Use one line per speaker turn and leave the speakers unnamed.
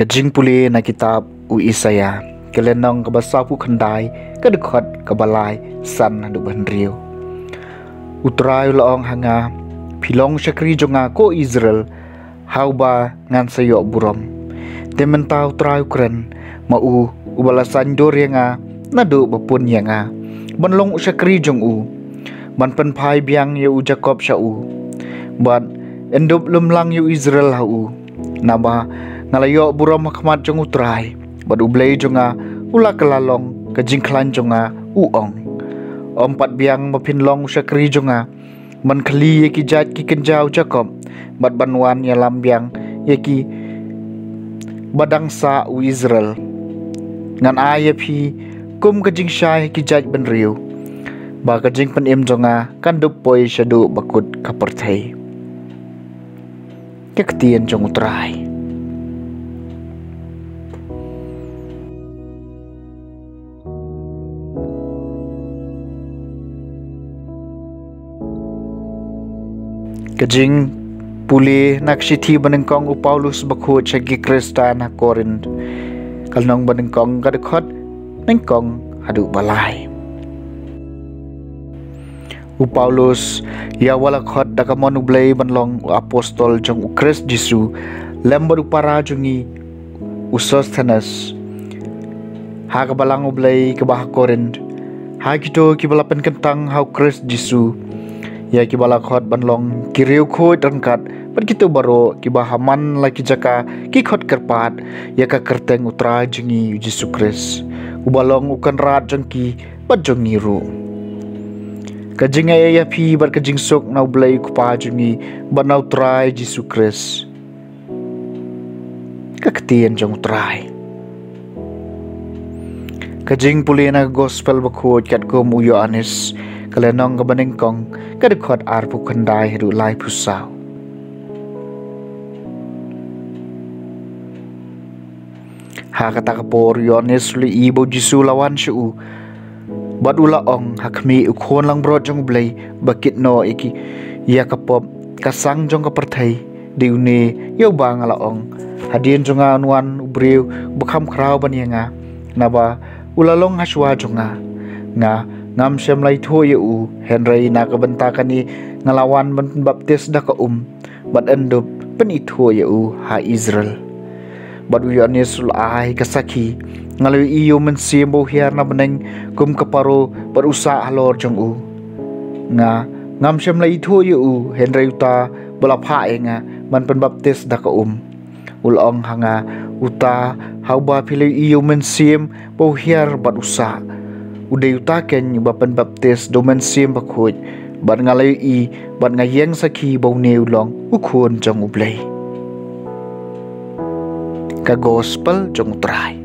Kajing puli na kitab u Isaya kelenong kebasapu kendai kedekot kebalai san hadu banriu utrai laong hanga pilong syakri jonga ko Israel hauba ngan sayok burom tementau utrai kren mau ubalasan dor yanga nadu bapun yanga banlong syakri jong u ban pen pai biang yu Jacob syau ban endop lumlang yu Israel hau naba ngalayo buram makmat jong utrai badu blay jonga ula kelalong kejingklan jonga uong ompat biang mapinlong syakri jonga man keli yeki jat ki kenjau Jacob bat banwan ya lambiang yeki badangsa u Israel ngan ayapi kum kejing syai ki jat benriu ba kejing penim jonga kandup poi syadu bakut kaperthai kektian jong utrai kajing puli naksiti banengkong u Paulus bakut syagi Krista na Korint kalnong banengkong kadekot nengkong hadu balai u Paulus ya walakot dakamon ublay banlong u apostol jong u Krist Jisu lembar u para jongi u Sosthenes ha kabalang ublay kebah Korint ha kito kibalapan kentang hau Krist Jisu ya kibala khot banlong kiriu khoi rangkat pat kitu baro kibahaman laki jaka ki khot kerpat ya ka kerteng utra jengi Yesus Kristus ubalong ukan rat jengki pat jongi ru kajing ya pi bar kajing sok nau blai kupa jengi banau trai Yesus Kristus kaktian jong trai kajing pulina gospel bakut kat ko mu Yohanes kalenong kabanengkong kadekot arpu kendai hidu lai pusau ha kata kapor Yohanes li ibo Jisu lawan syu bad ulaong hakmi ukhon lang brot jong blai bakit no iki ya kapop kasang jong kaperthai diune yo bang laong hadien jonga nuan ubriu bukham khrau banianga naba ulalong haswa jonga nga ngam sem lai tho ye u henry na ka bentakan ni ngalawan ban baptis da ka bat endop pen itho ye u ha Israel bat u Yohanes ai kasaki ngalawi iyo men siembo hiar na beneng kum kaparo berusaha halor jong u nga ngam sem lai tho ye u henry uta bala pha nga man pen baptis da ka ulong hanga uta hauba pilih iyo men siem bo hiar bat usa uday utaken bapan baptis domen sim bakut bat ngalay i bat ngayeng saki bau neulong ukun jong ublay ka gospel jong utray